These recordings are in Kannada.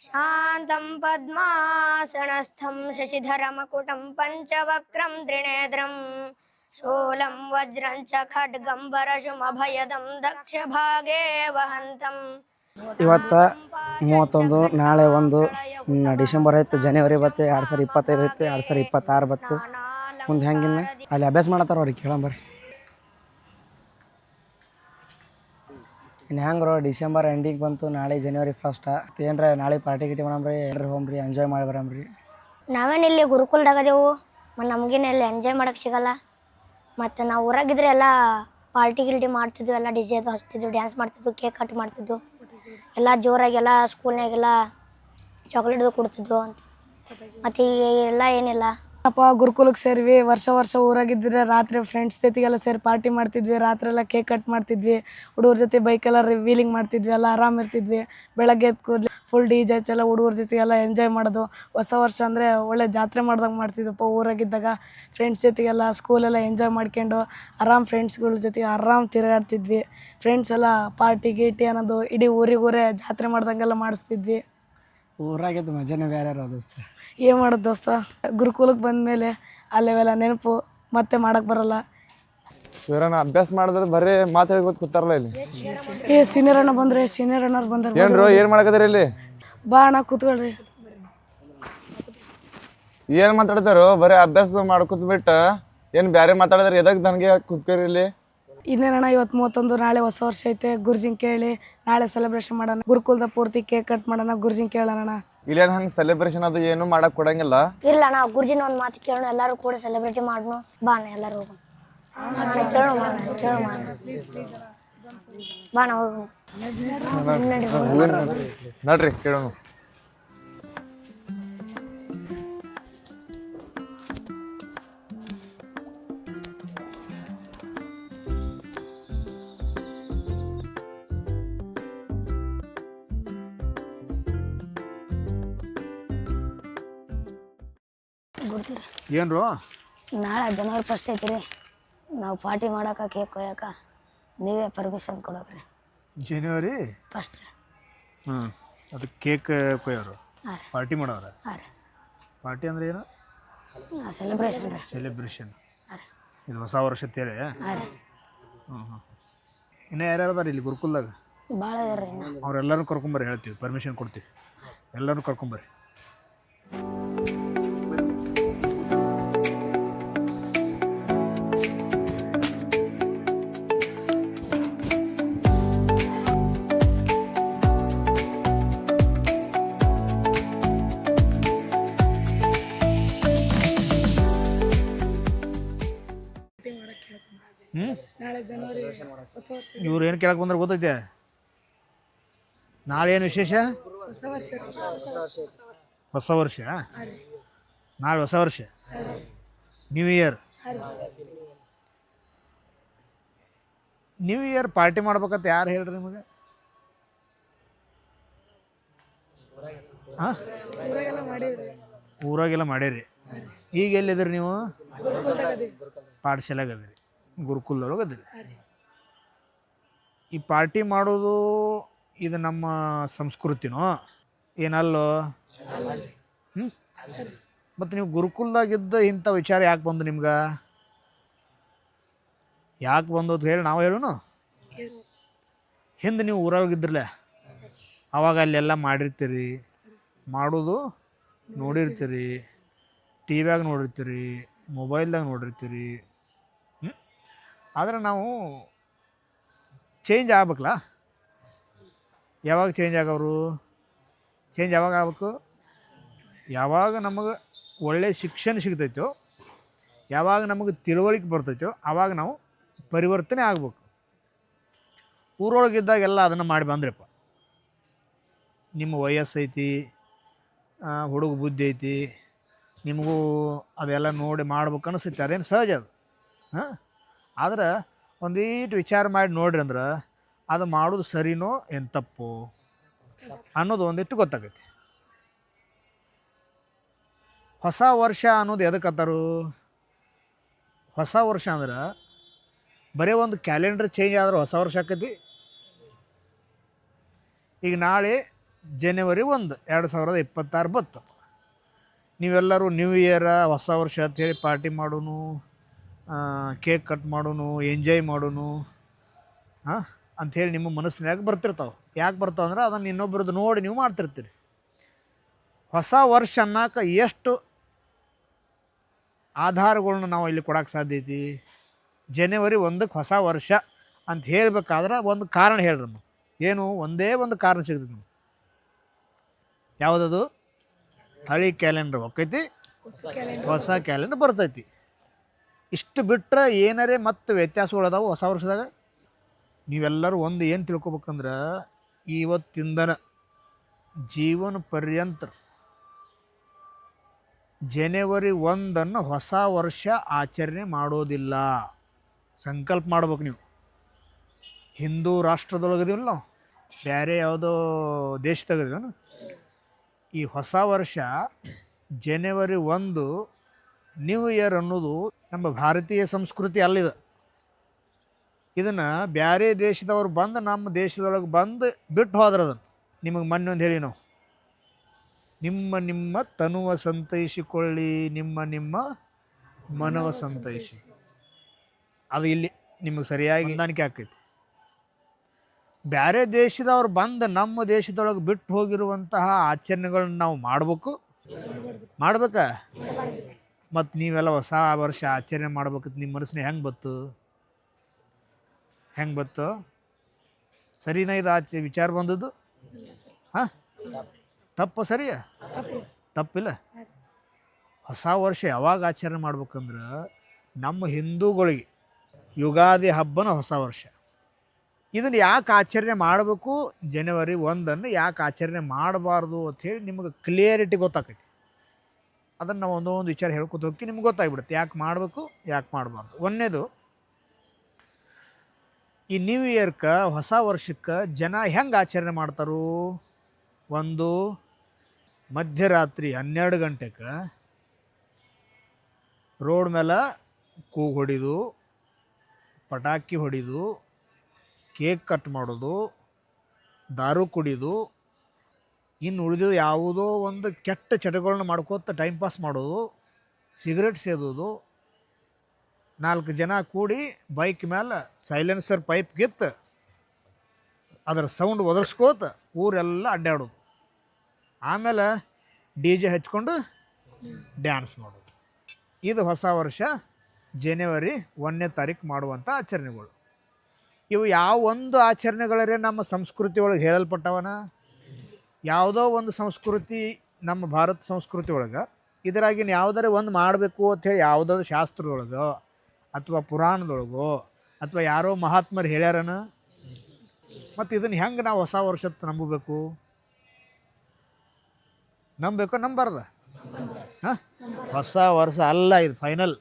शान्तं पद्मासनस्थं शशिधरमकुटं पंचवक्त्रं त्रिनेत्रं शूलं वज्रं च खड्गं वरशुमभयदं दक्षभागे वहन्तम् ಇವತ್ತು 31 ನಾಳೆ 1 ಡಿಸೆಂಬರ್ ಐತೆ, ಜನವರಿ ಬತ್ತು 2025 ಐತೆ, 2026 ಬತ್ತು. ಮುಂದೆ ಹೆಂಗಿನ್ನ ಅಲ್ಲಿ ಅಭ್ಯಾಸ ಮಾಡತ್ತಾರ ಅವ್ರಿಗೆ ಕೇಳಂಬರ್ರಿ. ಇನ್ನು ಹೆಂಗ್ರು ಡಿಸೆಂಬರ್ ಎಂಡಿಗೆ ಬಂತು, ನಾಳೆ ಜನವರಿ 1 ಏನ್ರ ನಾಳೆ ಪಾರ್ಟಿ ಗಿಟಿ ಮಾಡಮ್ರಿ, ಎಲ್ಲರೂ ಹೋಮ್ರಿ, ಎಂಜಾಯ್ ಮಾಡಿ ಬರಮ್ರಿ. ನಾವೇನು ಇಲ್ಲಿ ಗುರುಕುಲ್ದಾಗದೇವು, ಮತ್ತು ನಮಗೇನು ಇಲ್ಲಿ ಎಂಜಾಯ್ ಮಾಡೋಕ್ಕೆ ಸಿಗಲ್ಲ. ಮತ್ತು ನಾವು ಊರಾಗಿದ್ರೆ ಎಲ್ಲ ಪಾರ್ಟಿ ಗಿಲ್ಟಿ ಮಾಡ್ತಿದ್ವಿ, ಎಲ್ಲ ಡಿ ಜೆ ಅದು ಹಚ್ತಿದ್ವಿ, ಡ್ಯಾನ್ಸ್ ಮಾಡ್ತಿದ್ವಿ, ಕೇಕ್ ಕಟ್ ಮಾಡ್ತಿದ್ವು, ಎಲ್ಲ ಜೋರಾಗೆಲ್ಲ ಸ್ಕೂಲ್ನಾಗೆಲ್ಲ ಚಾಕ್ಲೇಟ್ ಕೊಡ್ತಿದ್ವು ಅಂತ. ಮತ್ತು ಈಗ ಎಲ್ಲ ಏನಿಲ್ಲ. ಅಪ್ಪ ಗುರುಕುಲಕ್ಕೆ ಸೇರಿವಿ, ವರ್ಷ ಊರಾಗಿದ್ದರೆ ರಾತ್ರಿ ಫ್ರೆಂಡ್ಸ್ ಜೊತೆಗೆಲ್ಲ ಸೇರಿ ಪಾರ್ಟಿ ಮಾಡ್ತಿದ್ವಿ, ರಾತ್ರಿ ಎಲ್ಲ ಕೇಕ್ ಕಟ್ ಮಾಡ್ತಿದ್ವಿ, ಹುಡುಗರ ಜೊತೆ ಬೈಕೆಲ್ಲ ವೀಲಿಂಗ್ ಮಾಡ್ತಿದ್ವಿ, ಎಲ್ಲ ಆರಾಮ ಇರ್ತಿದ್ವಿ. ಬೆಳಗ್ಗೆ ಎದ್ದು ಕೂಡಲೇ ಫುಲ್ ಡಿ ಜೆ ಎಲ್ಲ ಹುಡುಗರ ಜೊತೆಗೆಲ್ಲ ಎಂಜಾಯ್ ಮಾಡೋದು. ಹೊಸ ವರ್ಷ ಅಂದರೆ ಒಳ್ಳೆ ಜಾತ್ರೆ ಮಾಡ್ದಂಗೆ ಮಾಡ್ತಿದ್ವಪ್ಪ ಊರಾಗಿದ್ದಾಗ. ಫ್ರೆಂಡ್ಸ್ ಜೊತೆಗೆಲ್ಲ ಸ್ಕೂಲೆಲ್ಲ ಎಂಜಾಯ್ ಮಾಡ್ಕೊಂಡು ಆರಾಮ್ ಫ್ರೆಂಡ್ಸ್ಗಳ ಜೊತೆಗೆ ಆರಾಮ್ ತಿರುಗಾಡ್ತಿದ್ವಿ. ಫ್ರೆಂಡ್ಸ್ ಎಲ್ಲ ಪಾರ್ಟಿ ಗೀಟಿ ಅನ್ನೋದು ಇಡೀ ಊರೇ ಜಾತ್ರೆ ಮಾಡ್ದಂಗೆಲ್ಲ ಮಾಡಿಸ್ತಿದ್ವಿ. ಊರಾಗಿದ್ದು ಮಜಾನೇ ಬೇರೆ ದೋಸ್ತ. ಏನು ಮಾಡೋದು ದೋಸ್ತ, ಗುರುಕುಲಕ್ಕೆ ಬಂದಮೇಲೆ ಅಲ್ಲೆವೆಲ್ಲ ನೆನಪು ಮತ್ತೆ ಮಾಡಕ್ಕೆ ಬರಲ್ಲ. ಇವರನ್ನ ಅಭ್ಯಾಸ ಮಾಡಿದ್ರೆ ಬರೀ ಮಾತಾಡಿ ಕೂತಾರಲ್ಲ ಇಲ್ಲಿ. ಸೀನಿಯರ್ ಅಣ್ಣ ಬಂದ್ರೆ, ಸೀನಿಯರ್ ಅಣ್ಣವ್ರು ಬಂದ್ರೆ ಏನ್ರು ಏನ್ ಮಾಡಕತ್ತೀರಿ ಇಲ್ಲಿ? ಬಾ ಅಣ್ಣ ಕೂತ್ಕೊಳ್ರಿ. ಏನ್ ಮಾತಾಡ್ತಾರೋ? ಬರೀ ಅಭ್ಯಾಸ ಮಾಡ್ಕೊತ್ ಬಿಟ್ಟು ಏನ್ ಬ್ಯಾರೆ ಮಾತಾಡಿದ್ರೆ ಎದಕ್ ನನಗೆ ಕೂತ್ಕರಿ ಇಲ್ಲಿ? ಇನ್ನೇನಣ್ಣ, ಇವತ್ತು 31, ನಾಳೆ ಹೊಸ ವರ್ಷ ಐತೆ. ಗುರುಜಿಂಗ್ ಕೇಳಿ ನಾಳೆ ಸೆಲೆಬ್ರೇಷನ್ ಮಾಡೋಣ. ಗುರುಕುಲದ ಪೂರ್ತಿ ಕೇಕ್ ಕಟ್ ಮಾಡೋಣ, ಗುರುಜಿಂಗ್ ಕೇಳೋಣ. ಇಲ್ಲೇನು ಹಂಗೆ ಸೆಲೆಬ್ರೇಷನ್ ಅದು ಏನು ಮಾಡಕ್ ಕೊಡಂಗಿಲ್ಲ. ಇಲ್ಲ ಅಣ್ಣ, ಗುರುಜಿನ ಒಂದು ಮಾತು ಕೇಳೋಣ, ಎಲ್ಲರೂ ಕೂಡ ಸೆಲೆಬ್ರೇಟ್ ಮಾಡೋಣ. ಬಾ ಅಣ್ಣ, ಎಲ್ಲರೂ ಹೋಗೋಣ. ಕೇಳೋಣ ಬಾ ಅಣ್ಣ, ಹೋಗೋಣ. ನಡ್ರಿ ಕೇಳೋಣ. ಏನ್ರು ನಾಳೆ ಜನವರಿ 1 ಐತಿ ರೀ. ನಾವು ಪಾರ್ಟಿ ಮಾಡೋಕೆ ಕೇಕ್ ಕೊಯ್ಯಕ ನೀವೇ ಪರ್ಮಿಷನ್ ಕೊಡೋಕ್ರಿ. ಜನವರಿ 1 ರೀ. ಅದು ಕೇಕ್ ಕೊಯ್ಯೋರು, ಹಾಂ ರೀ. ಪಾರ್ಟಿ ಮಾಡೋರು. ಹಾಂ ರೀ. ಪಾರ್ಟಿ ಅಂದ್ರೆ ಏನು? ಸೆಲೆಬ್ರೇಷನ್ ರೀ. ಸೆಲೆಬ್ರೇಷನ್. ಹಾಂ ರೀ. ಇದು ಹೊಸ ವರ್ಷ ತೇಳಿ. ಹಾಂ ರೀ. ಇನ್ನೂ ಯಾರ್ಯಾರು ಅದಾರ ಇಲ್ಲಿ ಗುರುಕುಲ್ದಾಗ? ಭಾಳ ಇದಾರೆ ರೀ. ಅವ್ರೆಲ್ಲರೂ ಕರ್ಕೊಂಬರ್ರಿ, ಹೇಳ್ತೀವಿ, ಪರ್ಮಿಷನ್ ಕೊಡ್ತೀವಿ. ಎಲ್ಲರೂ ಕರ್ಕೊಂಬರ್ರಿ. ನಾಳೆ ಜನವರಿ ಹೊಸ ವರ್ಷ. ಇವ್ರು ಏನು ಕೇಳಕ್ಕೆ ಬಂದ್ರೆ ಗೊತ್ತೈತೆ? ನಾಳೆ ಏನು ವಿಶೇಷ? ಹೊಸ ವರ್ಷ. ನಾಳೆ ಹೊಸ ವರ್ಷ, new year. New year party ಮಾಡ್ಬೇಕಂತ ಯಾರು ಹೇಳ್ರಿ ನಿಮಗೆ? ಹಾಂ, ಊರಾಗೆಲ್ಲ ಮಾಡೀರಿ. ಈಗ ಎಲ್ಲಿದ್ರಿ ನೀವು? ಪಾಠಶಾಲೆಗೆ ಅದಿರಿ, ಗುರುಕುಲದೊಳಗೆ ಅದಿರಿ. ಈ ಪಾರ್ಟಿ ಮಾಡೋದು ಇದು ನಮ್ಮ ಸಂಸ್ಕೃತಿನೋ ಏನಲ್ಲೋ? ಮತ್ತು ನೀವು ಗುರುಕುಲದಾಗಿದ್ದ ಇಂಥ ವಿಚಾರ ಯಾಕೆ ಬಂದು ನಿಮ್ಗೆ? ಯಾಕೆ ಬಂದದ್ದು ಹೇಳಿ ನಾವು ಹೇಳೋಣ. ಹಿಂದೆ ನೀವು ಊರಾಗಿದ್ರಲ್ಲ, ಅವಾಗ ಅಲ್ಲೆಲ್ಲ ಮಾಡಿರ್ತೀರಿ, ಮಾಡೋದು ನೋಡಿರ್ತೀರಿ, ಟಿ ವ್ಯಾಗ ನೋಡಿರ್ತೀರಿ, ಮೊಬೈಲ್ದಾಗ ನೋಡಿರ್ತೀರಿ. ಆದರೆ ನಾವು ಚೇಂಜ್ ಆಗ್ಬೇಕಲ್ಲ. ಯಾವಾಗ ಚೇಂಜ್ ಆಗೋರು? ಚೇಂಜ್ ಯಾವಾಗ ಆಗ್ಬೇಕು? ಯಾವಾಗ ನಮಗೆ ಒಳ್ಳೆಯ ಶಿಕ್ಷಣ ಸಿಗ್ತೈತೋ, ಯಾವಾಗ ನಮಗೆ ತಿಳುವಳಿಕೆ ಬರ್ತೈತೋ, ಆವಾಗ ನಾವು ಪರಿವರ್ತನೆ ಆಗ್ಬೇಕು. ಊರೊಳಗಿದ್ದಾಗೆಲ್ಲ ಅದನ್ನು ಮಾಡಿ ಬಂದ್ರಪ್ಪ, ನಿಮ್ಮ ವಯಸ್ಸೈತಿ, ಹುಡುಗ ಬುದ್ಧಿ ಐತಿ, ನಿಮಗೂ ಅದೆಲ್ಲ ನೋಡಿ ಮಾಡ್ಬೇಕು ಅನಿಸ್ತೈತಿ, ಅದೇನು ಸಹಜ ಅದು. ಹಾಂ, ಆದ್ರೆ ಒಂದೀಟು ವಿಚಾರ ಮಾಡಿ ನೋಡ್ರಿ ಅಂದ್ರೆ ಅದು ಮಾಡೋದು ಸರಿನೋ ಏನು ತಪ್ಪು ಅನ್ನೋದು ಒಂದಿಟ್ಟು ಗೊತ್ತಾಗೈತಿ. ಹೊಸ ವರ್ಷ ಅನ್ನೋದು ಎದಕ್ಕೆ ಅಂತಾರು? ಹೊಸ ವರ್ಷ ಅಂದ್ರೆ ಬರೀ ಒಂದು ಕ್ಯಾಲೆಂಡರ್ ಚೇಂಜ್ ಆದ್ರೆ ಹೊಸ ವರ್ಷ ಆಕೈತಿ. ಈಗ ನಾಳೆ ಜನವರಿ 1, 2026 ಬತ್ತು. ನೀವೆಲ್ಲರೂ ನ್ಯೂ ಇಯರ ಹೊಸ ವರ್ಷ ಅಂತೇಳಿ ಪಾರ್ಟಿ ಮಾಡೋನು, ಕೇಕ್ ಕಟ್ ಮಾಡೋನು, ಎಂಜಾಯ್ ಮಾಡೋನು ಅಂಥೇಳಿ ನಿಮ್ಮ ಮನಸ್ಸಿನಾಗ ಬರ್ತಿರ್ತಾವೆ. ಯಾಕೆ ಬರ್ತಾವೆ ಅಂದ್ರೆ ಅದನ್ನು ಇನ್ನೊಬ್ರದ್ದು ನೋಡಿ ನೀವು ಮಾಡ್ತಿರ್ತೀರಿ. ಹೊಸ ವರ್ಷ ಅನ್ನೋಕೆ ಎಷ್ಟು ಆಧಾರಗಳನ್ನ ನಾವು ಇಲ್ಲಿ ಕೊಡೋಕ್ಕೆ ಸಾಧ್ಯ ಐತಿ? ಜನವರಿ 1ಕ್ಕೆ ಹೊಸ ವರ್ಷ ಅಂತ ಹೇಳಬೇಕಾದ್ರೆ ಒಂದು ಕಾರಣ ಹೇಳ್ರಿ. ಏನು? ಒಂದೇ ಒಂದು ಕಾರಣ ಸಿಗ್ತದೆ ನಮ್ಗೆ. ಯಾವುದದು? ಹಳಿ ಕ್ಯಾಲೆಂಡ್ರ್ ಹೋಗ್ತೈತಿ, ಹೊಸ ಕ್ಯಾಲೆಂಡ್ರ್ ಬರ್ತೈತಿ. ಇಷ್ಟು ಬಿಟ್ಟರೆ ಏನಾರೇ ಮತ್ತು ವ್ಯತ್ಯಾಸಗಳದಾವು ಹೊಸ ವರ್ಷದಾಗ. ನೀವೆಲ್ಲರೂ ಒಂದು ಏನು ತಿಳ್ಕೊಬೇಕಂದ್ರೆ, ಇವತ್ತಿಂದನ ಜೀವನ ಪರ್ಯಂತ ಜನವರಿ 1 ಹೊಸ ವರ್ಷ ಆಚರಣೆ ಮಾಡೋದಿಲ್ಲ. ಸಂಕಲ್ಪ ಮಾಡ್ಬೇಕು ನೀವು. ಹಿಂದೂ ರಾಷ್ಟ್ರದೊಳಗದೀವಲ್ಲ ನಾವು, ಬೇರೆ ಯಾವುದೋ ದೇಶದಾಗದೀವನು. ಈ ಹೊಸ ವರ್ಷ ಜನವರಿ 1 ನ್ಯೂ ಇಯರ್ ಅನ್ನೋದು ನಮ್ಮ ಭಾರತೀಯ ಸಂಸ್ಕೃತಿ ಅಲ್ಲಿದೆ. ಇದನ್ನು ಬೇರೆ ದೇಶದವ್ರು ಬಂದು ನಮ್ಮ ದೇಶದೊಳಗೆ ಬಂದು ಬಿಟ್ಟು ಹೋದ್ರೆ ಅದನ್ನು ನಿಮಗೆ ಮೊನ್ನೆ ಒಂದು ಹೇಳಿ ನಾವು, ನಿಮ್ಮ ತನುವ ಸಂತೈಸಿಕೊಳ್ಳಿ, ನಿಮ್ಮ ಮನವ ಸಂತೈಸಿ. ಅದು ಇಲ್ಲಿ ನಿಮಗೆ ಸರಿಯಾಗಿ ಹೊಂದಾಣಿಕೆ ಆಕೈತಿ. ಬೇರೆ ದೇಶದವ್ರು ಬಂದು ನಮ್ಮ ದೇಶದೊಳಗೆ ಬಿಟ್ಟು ಹೋಗಿರುವಂತಹ ಆಚರಣೆಗಳನ್ನ ನಾವು ಮಾಡ್ಬೇಕಾ? ಮತ್ತು ನೀವೆಲ್ಲ ಹೊಸ ವರ್ಷ ಆಚರಣೆ ಮಾಡ್ಬೇಕಂತ ನಿಮ್ಮ ಮನಸ್ಸಿನ ಹೆಂಗೆ ಬತ್ತು? ಸರಿನಾ ಇದು ವಿಚಾರ ಬಂದದ್ದು? ತಪ್ಪು ಸರಿಯಾ? ತಪ್ಪಿಲ್ಲ. ಹೊಸ ವರ್ಷ ಯಾವಾಗ ಆಚರಣೆ ಮಾಡ್ಬೇಕಂದ್ರೆ, ನಮ್ಮ ಹಿಂದೂಗಳಿಗೆ ಯುಗಾದಿ ಹಬ್ಬನ ಹೊಸ ವರ್ಷ. ಇದನ್ನು ಯಾಕೆ ಆಚರಣೆ ಮಾಡಬೇಕು, ಜನವರಿ 1 ಯಾಕೆ ಆಚರಣೆ ಮಾಡಬಾರ್ದು ಅಂಥೇಳಿ ನಿಮಗೆ ಕ್ಲಿಯರಿಟಿ ಗೊತ್ತಾಕೈತಿ. ಅದನ್ನು ನಾವು ಒಂದೊಂದು ವಿಚಾರ ಹೇಳ್ಕೊತ ಹೋಗಿ ನಿಮ್ಗೆ ಗೊತ್ತಾಗ್ಬಿಡುತ್ತೆ ಯಾಕೆ ಮಾಡಬೇಕು, ಯಾಕೆ ಮಾಡಬಾರ್ದು. ಒಂದನೇದು, ಈ ನ್ಯೂ ಇಯರ್ಗೆ, ಹೊಸ ವರ್ಷಕ್ಕೆ ಜನ ಹೆಂಗೆ ಆಚರಣೆ ಮಾಡ್ತಾರೋ? ಒಂದು, ಮಧ್ಯರಾತ್ರಿ 12 ಗಂಟೆಗೆ ರೋಡ್ ಮೇಲೆ ಕೂಗು ಹೊಡಿದು, ಪಟಾಕಿ ಹೊಡಿದು, ಕೇಕ್ ಕಟ್ ಮಾಡೋದು, ದಾರು ಕುಡಿದು, ಇನ್ನು ಉಳಿದು ಯಾವುದೋ ಒಂದು ಕೆಟ್ಟ ಚಟಗಳನ್ನ ಮಾಡ್ಕೋತ ಟೈಮ್ ಪಾಸ್ ಮಾಡೋದು, ಸಿಗರೇಟ್ ಸೇದೋದು, 4 ಜನ ಕೂಡಿ ಬೈಕ್ ಮೇಲೆ ಸೈಲೆನ್ಸರ್ ಪೈಪ್ ಗಿತ್ತು ಅದರ ಸೌಂಡ್ ಒದರ್ಸ್ಕೋತ ಊರೆಲ್ಲ ಅಡ್ಡಾಡೋದು. ಆಮೇಲೆ DJ ಹಚ್ಕೊಂಡು ಡ್ಯಾನ್ಸ್ ಮಾಡೋದು. ಇದು ಹೊಸ ವರ್ಷ ಜನವರಿ 1ನೇ ತಾರೀಕು ಮಾಡುವಂಥ ಆಚರಣೆಗಳು. ಇವು ಯಾವ ಒಂದು ಆಚರಣೆಗಳರೇ ನಮ್ಮ ಸಂಸ್ಕೃತಿ ಒಳಗೆ ಹೇಳಲ್ಪಟ್ಟವನ? ಯಾವುದೋ ಒಂದು ಸಂಸ್ಕೃತಿ, ನಮ್ಮ ಭಾರತ ಸಂಸ್ಕೃತಿ ಒಳಗೆ ಇದರಾಗಿನ ಯಾವುದಾರ ಒಂದು ಮಾಡಬೇಕು ಅಂಥೇಳಿ ಯಾವುದಾದ್ರು ಶಾಸ್ತ್ರದೊಳಗೋ ಅಥವಾ ಪುರಾಣದೊಳಗೋ ಅಥವಾ ಯಾರೋ ಮಹಾತ್ಮರು ಹೇಳ್ಯಾರನ? ಮತ್ತು ಇದನ್ನು ಹೆಂಗೆ ನಾವು ಹೊಸ ವರ್ಷದ ನಂಬಬೇಕು? ನಂಬಾರ್ದ? ಹೊಸ ವರ್ಷ ಅಲ್ಲ ಇದು, ಫೈನಲ್.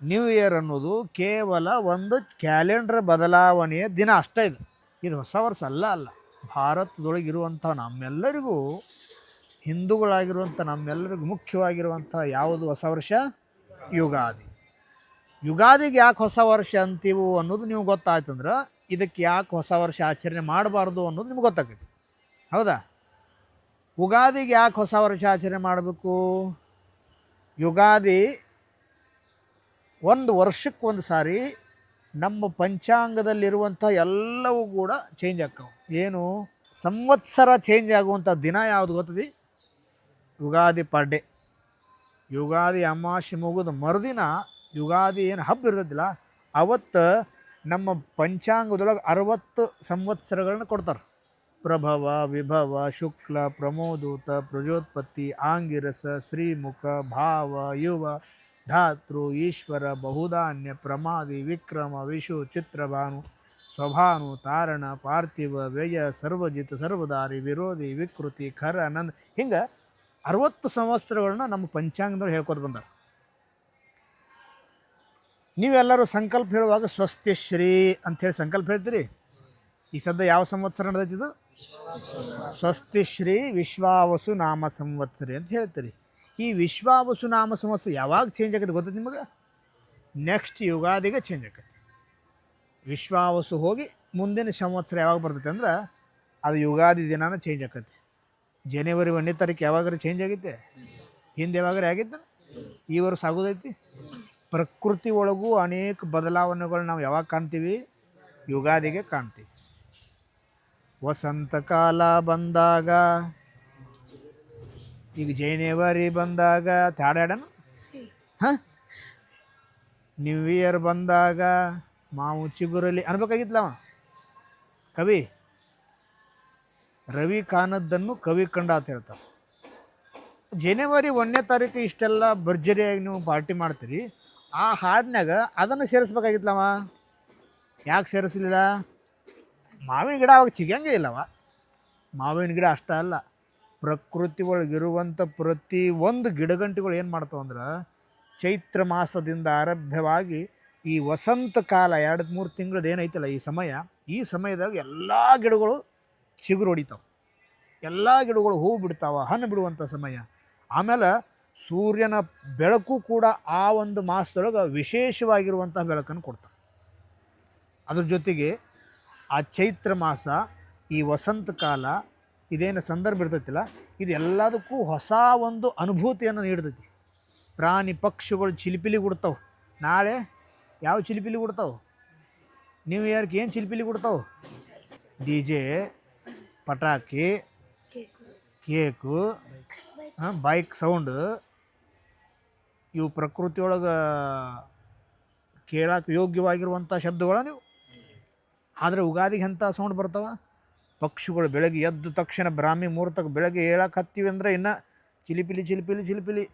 ನ್ಯೂ ಇಯರ್ ಅನ್ನೋದು ಕೇವಲ ಒಂದು ಕ್ಯಾಲೆಂಡರ್ ಬದಲಾವಣೆಯ ದಿನ ಅಷ್ಟೇ. ಇದು ಹೊಸ ವರ್ಷ ಅಲ್ಲ. ಭಾರತದೊಳಗಿರುವಂಥ ನಮ್ಮೆಲ್ಲರಿಗೂ, ಹಿಂದೂಗಳಾಗಿರುವಂಥ ನಮ್ಮೆಲ್ಲರಿಗೂ ಮುಖ್ಯವಾಗಿರುವಂಥ ಯಾವುದು ಹೊಸ ವರ್ಷ? ಯುಗಾದಿ. ಯುಗಾದಿಗೆ ಯಾಕೆ ಹೊಸ ವರ್ಷ ಅಂತೀವು ಅನ್ನೋದು ನೀವು ಗೊತ್ತಾಯ್ತಂದ್ರೆ, ಇದಕ್ಕೆ ಯಾಕೆ ಹೊಸ ವರ್ಷ ಆಚರಣೆ ಮಾಡಬಾರ್ದು ಅನ್ನೋದು ನಿಮ್ಗೆ ಗೊತ್ತಾಗೈತಿ. ಹೌದಾ? ಉಗಾದಿಗೆ ಯಾಕೆ ಹೊಸ ವರ್ಷ ಆಚರಣೆ ಮಾಡಬೇಕು? ಯುಗಾದಿ ಒಂದು ವರ್ಷಕ್ಕೆ ಒಂದು ಸಾರಿ ನಮ್ಮ ಪಂಚಾಂಗದಲ್ಲಿರುವಂಥ ಎಲ್ಲವೂ ಕೂಡ ಚೇಂಜ್ ಆಗ್ತಾವೆ. ಏನು? ಸಂವತ್ಸರ ಚೇಂಜ್ ಆಗುವಂಥ ದಿನ ಯಾವುದು ಗೊತ್ತದಿ? ಯುಗಾದಿ ಪಡ್ಡೆ. ಯುಗಾದಿ ಅಮಾವಾಸ್ಯೆ ಮುಗಿದ ಮರುದಿನ ಯುಗಾದಿ ಏನು ಹಬ್ಬ ಇರ್ತದಿಲ್ಲ, ಅವತ್ತು ನಮ್ಮ ಪಂಚಾಂಗದೊಳಗೆ 60 ಸಂವತ್ಸರಗಳನ್ನ ಕೊಡ್ತಾರೆ. ಪ್ರಭವ, ವಿಭವ, ಶುಕ್ಲ, ಪ್ರಮೋದೂತ, ಪ್ರಜೋತ್ಪತ್ತಿ, ಆಂಗಿರಸ, ಶ್ರೀಮುಖ, ಭಾವ, ಯುವ, ಧಾತೃ, ಈಶ್ವರ, ಬಹುಧಾನ್ಯ, ಪ್ರಮಾದಿ, ವಿಕ್ರಮ, ವಿಷು, ಚಿತ್ರಭಾನು, ಸ್ವಭಾನು, ತಾರಣ, ಪಾರ್ಥಿವ, ವ್ಯಯ, ಸರ್ವಜಿತ್, ಸರ್ವದಾರಿ, ವಿರೋಧಿ, ವಿಕೃತಿ, ಖರ, ನಂದ, ಹಿಂಗೆ 60 ಸಂವತ್ಸರಗಳನ್ನ ನಮ್ಮ ಪಂಚಾಂಗದವ್ರು ಹೇಳ್ಕೊತ ಬಂದಾರೆ. ನೀವೆಲ್ಲರೂ ಸಂಕಲ್ಪ ಹೇಳುವಾಗ ಸ್ವಸ್ತಿಶ್ರೀ ಅಂಥೇಳಿ ಸಂಕಲ್ಪ ಹೇಳ್ತೀರಿ. ಈ ಸದ್ಯ ಯಾವ ಸಂವತ್ಸರ ನಡೆದೈತಿದು? ಸ್ವಸ್ತಿಶ್ರೀ ವಿಶ್ವಾವಸು ನಾಮ ಸಂವತ್ಸರಿ ಅಂತ ಹೇಳ್ತೀರಿ. ಈ ವಿಶ್ವಾವಸು ನಾಮ ಸಂವತ್ಸರ ಯಾವಾಗ ಚೇಂಜ್ ಆಗೈತೆ ಗೊತ್ತೈತೆ ನಿಮಗೆ? ನೆಕ್ಸ್ಟ್ ಯುಗಾದಿಗೆ ಚೇಂಜ್ ಆಕೈತಿ. ವಿಶ್ವಾವಸು ಹೋಗಿ ಮುಂದಿನ ಸಂವತ್ಸರ ಯಾವಾಗ ಬರ್ತೈತೆ ಅಂದ್ರೆ ಅದು ಯುಗಾದಿ ದಿನಾನ ಚೇಂಜ್ ಆಕತಿ. ಜನವರಿ 1ನೇ ತಾರೀಕು ಯಾವಾಗಾರ ಚೇಂಜ್ ಆಗೈತೆ? ಹಿಂದೆ ಯಾವಾಗಾರ ಆಗೈತೆ? ಈ ವರ್ಷ ಆಗೋದೈತಿ. ಪ್ರಕೃತಿ ಒಳಗೂ ಅನೇಕ ಬದಲಾವಣೆಗಳು ನಾವು ಯಾವಾಗ ಕಾಣ್ತೀವಿ? ಯುಗಾದಿಗೆ ಕಾಣ್ತೀವಿ. ವಸಂತ ಕಾಲ ಬಂದಾಗ, ಈಗ ಜನವರಿ ಬಂದಾಗ ತಾಡ್ಯಾಡನ. ಹಾಂ, ನ್ಯೂ ಇಯರ್ ಬಂದಾಗ ಮಾವು ಚಿಗುರಲಿ ಅನ್ಬೇಕಾಗಿತ್ತಲವ ಕವಿ. ರವಿ ಕಾಣದ್ದನ್ನು ಕವಿ ಕಂಡ ಅಂತ ಹೇಳ್ತಾರೆ. ಜನವರಿ 1ನೇ ತಾರೀಕು ಇಷ್ಟೆಲ್ಲ ಭರ್ಜರಿಯಾಗಿ ನೀವು ಪಾರ್ಟಿ ಮಾಡ್ತೀರಿ, ಆ ಹಾಡಿನಾಗ ಅದನ್ನು ಸೇರಿಸ್ಬೇಕಾಗಿತ್ತಲವ. ಯಾಕೆ ಸೇರಿಸಲಿಲ್ಲ? ಮಾವಿನ ಗಿಡ ಅವಾಗ ಸಿಗಂಗೆ ಇಲ್ಲವ. ಮಾವಿನ ಗಿಡ ಅಷ್ಟ ಅಲ್ಲ, ಪ್ರಕೃತಿ ಒಳಗಿರುವಂಥ ಪ್ರತಿ ಒಂದು ಗಿಡಗಂಟಿಗಳು ಏನು ಮಾಡ್ತಾವಂದ್ರೆ, ಚೈತ್ರ ಮಾಸದಿಂದ ಆರಭ್ಯವಾಗಿ ಈ ವಸಂತ ಕಾಲ 2-3 ತಿಂಗಳದ್ದು ಏನೈತಲ್ಲ ಈ ಸಮಯದಾಗ ಎಲ್ಲ ಗಿಡಗಳು ಚಿಗುರು ಹೊಡಿತಾವೆ, ಎಲ್ಲ ಗಿಡಗಳು ಹೂವು ಬಿಡ್ತಾವೆ, ಹಣ್ಣು ಬಿಡುವಂಥ ಸಮಯ. ಆಮೇಲೆ ಸೂರ್ಯನ ಬೆಳಕು ಕೂಡ ಆ ಒಂದು ಮಾಸದೊಳಗೆ ವಿಶೇಷವಾಗಿರುವಂಥ ಬೆಳಕನ್ನು ಕೊಡ್ತಾವೆ. ಅದ್ರ ಜೊತೆಗೆ ಆ ಚೈತ್ರ ಮಾಸ, ಈ ವಸಂತ ಕಾಲ, ಇದೇನು ಸಂದರ್ಭ ಇರ್ತೈತಿಲ್ಲ, ಇದೆಲ್ಲದಕ್ಕೂ ಹೊಸ ಒಂದು ಅನುಭೂತಿಯನ್ನು ನೀಡ್ತೈತಿ. ಪ್ರಾಣಿ ಪಕ್ಷಿಗಳು ಚಿಲಿಪಿಲಿ ಕೊಡ್ತಾವೆ. ನಾಳೆ ಯಾವ ಚಿಲಿಪಿಲಿ ಕೊಡ್ತಾವೆ? ನ್ಯೂ ಇಯರ್ಗೆ ಏನು ಚಿಲಿಪಿಲಿ ಕೊಡ್ತಾವೆ? DJ, ಪಟಾಕಿ, ಕೇಕು, ಬೈಕ್ ಸೌಂಡು, ಇವು ಪ್ರಕೃತಿಯೊಳಗೆ ಕೇಳಕ್ಕೆ ಯೋಗ್ಯವಾಗಿರುವಂಥ ಶಬ್ದಗಳ ನೀವು. ಆದರೆ ಉಗಾದಿಗೆ ಎಂಥ ಸೌಂಡ್ ಬರ್ತಾವ? ಪಕ್ಷಿಗಳು ಬೆಳಗ್ಗೆ ಎದ್ದ ತಕ್ಷಣ ಬ್ರಾಹ್ಮಿ ಮುಹೂರ್ತಕ್ಕೆ ಬೆಳಗ್ಗೆ ಹೇಳಕ್ಕೆ ಹತ್ತೀವಿ ಅಂದರೆ ಇನ್ನು ಚಿಲಿಪಿಲಿ ಚಿಲಿಪಿಲಿ ಚಿಲಿಪಿಲಿ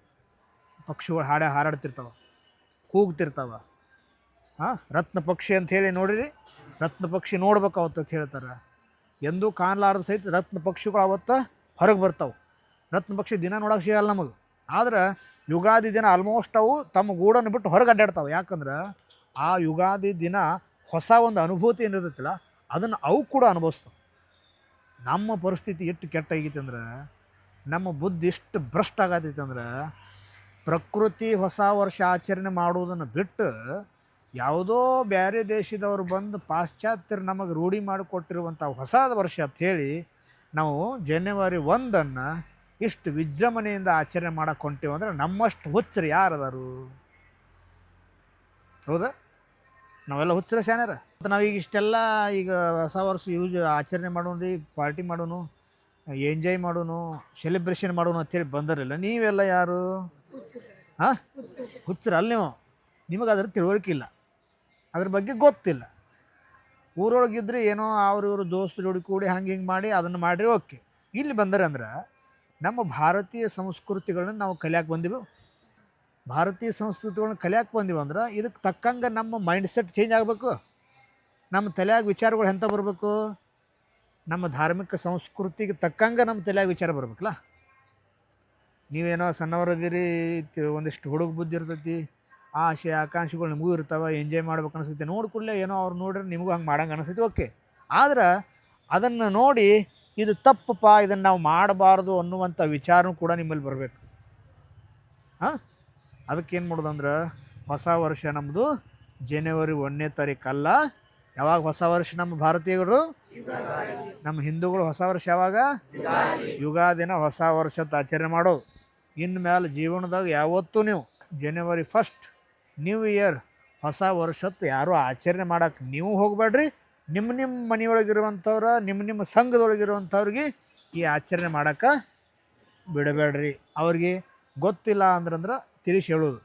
ಪಕ್ಷಿಗಳು ಹಾರಾಡ್ತಿರ್ತಾವೆ, ಕೂಗ್ತಿರ್ತಾವೆ. ರತ್ನ ಪಕ್ಷಿ ಅಂತ ಹೇಳಿ ನೋಡಿರಿ, ರತ್ನ ಪಕ್ಷಿ ನೋಡ್ಬೇಕು ಅವತ್ತು ಹೇಳ್ತಾರೆ. ಎಂದೂ ಕಾಣಲಾರ್ದ ಸಹಿತ ರತ್ನ ಪಕ್ಷಿಗಳು ಅವತ್ತು ಹೊರಗೆ ಬರ್ತಾವೆ. ರತ್ನ ಪಕ್ಷಿ ದಿನ ನೋಡೋಕೆ ಸಿಗಲ್ಲ ನಮಗೆ, ಆದ್ರೆ ಯುಗಾದಿ ದಿನ ಆಲ್ಮೋಸ್ಟ್ ಅವು ತಮ್ಮ ಗೂಡನ್ನು ಬಿಟ್ಟು ಹೊರಗೆ ಅಡ್ಡಾಡ್ತಾವೆ. ಯಾಕಂದ್ರೆ ಆ ಯುಗಾದಿ ದಿನ ಹೊಸ ಒಂದು ಅನುಭೂತಿ ಏನಿರ್ತೈತಿಲ್ಲ, ಅದನ್ನು ಅವು ಕೂಡ ಅನುಭವಿಸ್ತವೆ. ನಮ್ಮ ಪರಿಸ್ಥಿತಿ ಎಷ್ಟು ಕೆಟ್ಟಾಗೈತೆ ಅಂದ್ರೆ, ನಮ್ಮ ಬುದ್ಧಿ ಎಷ್ಟು ಭ್ರಷ್ಟ ಆಗತೈತೆ ಅಂದ್ರೆ, ಪ್ರಕೃತಿ ಹೊಸ ವರ್ಷ ಆಚರಣೆ ಮಾಡುವುದನ್ನು ಬಿಟ್ಟು ಯಾವುದೋ ಬೇರೆ ದೇಶದವರು ಬಂದು ಪಾಶ್ಚಾತ್ಯರು ನಮಗೆ ರೂಢಿ ಮಾಡಿಕೊಟ್ಟಿರುವಂಥ ಹೊಸ ವರ್ಷ ಅಂಥೇಳಿ ನಾವು ಜನವರಿ 1 ಇಷ್ಟು ವಿಜೃಂಭಣೆಯಿಂದ ಆಚರಣೆ ಮಾಡಕ್ಕೆ ಹೊಂಟೀವಿ ಅಂದ್ರೆ ನಮ್ಮಷ್ಟು ಹುಚ್ಚರು ಯಾರದಾರು? ಹೌದಾ? ನಾವೆಲ್ಲ ಹುಚ್ಚರ ಶಾನ್ಯಾರ. ಮತ್ತು ನಾವೀಗ ಇಷ್ಟೆಲ್ಲ ಈಗ ಹೊಸ ವರ್ಷ ಆಚರಣೆ ಮಾಡೋಣ ರೀ, ಪಾರ್ಟಿ ಮಾಡೋನು, ಎಂಜಾಯ್ ಮಾಡೋನು, ಸೆಲೆಬ್ರೇಷನ್ ಮಾಡೋನು ಅಂತೇಳಿ ಬಂದರಿಲ್ಲ. ನೀವೆಲ್ಲ ಯಾರು? ಹಾಂ, ಹುಚ್ಚರು ಅಲ್ಲಿ ನೀವು. ನಿಮಗೆ ಅದ್ರ ತಿಳುವಳಿಕೆ ಇಲ್ಲ, ಅದ್ರ ಬಗ್ಗೆ ಗೊತ್ತಿಲ್ಲ. ಊರೊಳಗಿದ್ರೆ ಏನೋ ಇವರು ದೋಸ್ತರ ಜೋಡಿ ಕೂಡಿ ಹಂಗೆ ಹಿಂಗೆ ಮಾಡಿ ಅದನ್ನು ಮಾಡಿರಿ, ಓಕೆ. ಇಲ್ಲಿ ಬಂದರೆ ಅಂದ್ರೆ ನಮ್ಮ ಭಾರತೀಯ ಸಂಸ್ಕೃತಿಗಳನ್ನ ನಾವು ಕಲಿಯಾಕೆ ಬಂದೀವಿ. ಭಾರತೀಯ ಸಂಸ್ಕೃತಿಗಳನ್ನ ಕಲಿಯಾಕೆ ಬಂದೀವಿ ಅಂದ್ರೆ ಇದಕ್ಕೆ ತಕ್ಕಂಗೆ ನಮ್ಮ ಮೈಂಡ್ಸೆಟ್ ಚೇಂಜ್ ಆಗಬೇಕು. ನಮ್ಮ ತಲೆಯಾಗ ವಿಚಾರಗಳು ಎಂಥ ಬರಬೇಕು? ನಮ್ಮ ಧಾರ್ಮಿಕ ಸಂಸ್ಕೃತಿಗೆ ತಕ್ಕಂಗೆ ನಮ್ಮ ತಲೆಯಾಗ ವಿಚಾರ ಬರ್ಬೇಕಲ್ಲ. ನೀವೇನೋ ಸಣ್ಣವರದಿರಿ, ಒಂದಿಷ್ಟು ಹುಡುಗ ಬುದ್ಧಿ ಇರ್ತೈತಿ, ಆಸೆ ಆಕಾಂಕ್ಷೆಗಳು ನಿಮಗೂ ಇರ್ತಾವೆ, ಎಂಜಾಯ್ ಮಾಡ್ಬೇಕು ಅನಿಸ್ತೈತಿ. ನೋಡ್ಕೊಳ್ಳೆ ಏನೋ ಅವ್ರು ನೋಡ್ರಿ ನಿಮಗೂ ಹಂಗೆ ಮಾಡಂಗೆ ಅನಿಸ್ತೈತಿ, ಓಕೆ. ಆದ್ರೆ ಅದನ್ನು ನೋಡಿ ಇದು ತಪ್ಪಪ್ಪ, ಇದನ್ನು ನಾವು ಮಾಡಬಾರ್ದು ಅನ್ನುವಂಥ ವಿಚಾರ ಕೂಡ ನಿಮ್ಮಲ್ಲಿ ಬರಬೇಕು. ಹಾಂ, ಅದಕ್ಕೇನು ಮಾಡೋದಂದ್ರೆ, ಹೊಸ ವರ್ಷ ನಮ್ಮದು ಜನವರಿ 1ನೇ ತಾರೀಕು ಅಲ್ಲ. ಯಾವಾಗ ಹೊಸ ವರ್ಷ? ನಮ್ಮ ಭಾರತೀಯರು, ನಮ್ಮ ಹಿಂದೂಗಳು ಹೊಸ ವರ್ಷ ಯಾವಾಗ? ಯುಗಾದಿನ ಹೊಸ ವರ್ಷದ ಆಚರಣೆ ಮಾಡೋದು. ಇನ್ನು ಮೇಲೆ ಜೀವನದಾಗ ಯಾವತ್ತೂ ನೀವು ಜನವರಿ 1 ನ್ಯೂ ಇಯರ್ ಹೊಸ ವರ್ಷದ ಯಾರೂ ಆಚರಣೆ ಮಾಡೋಕ್ಕೆ ನೀವು ಹೋಗಬೇಡ್ರಿ. ನಿಮ್ಮ ಮನೆಯೊಳಗಿರುವಂಥವ್ರು, ನಿಮ್ಮ ಸಂಘದೊಳಗಿರುವಂಥವ್ರಿಗೆ ಈ ಆಚರಣೆ ಮಾಡೋಕ್ಕೆ ಬಿಡಬೇಡ್ರಿ. ಅವ್ರಿಗೆ ಗೊತ್ತಿಲ್ಲ ಅಂದ್ರಂದ್ರೆ ತಿಳಿಸಿ ಹೇಳೋದು.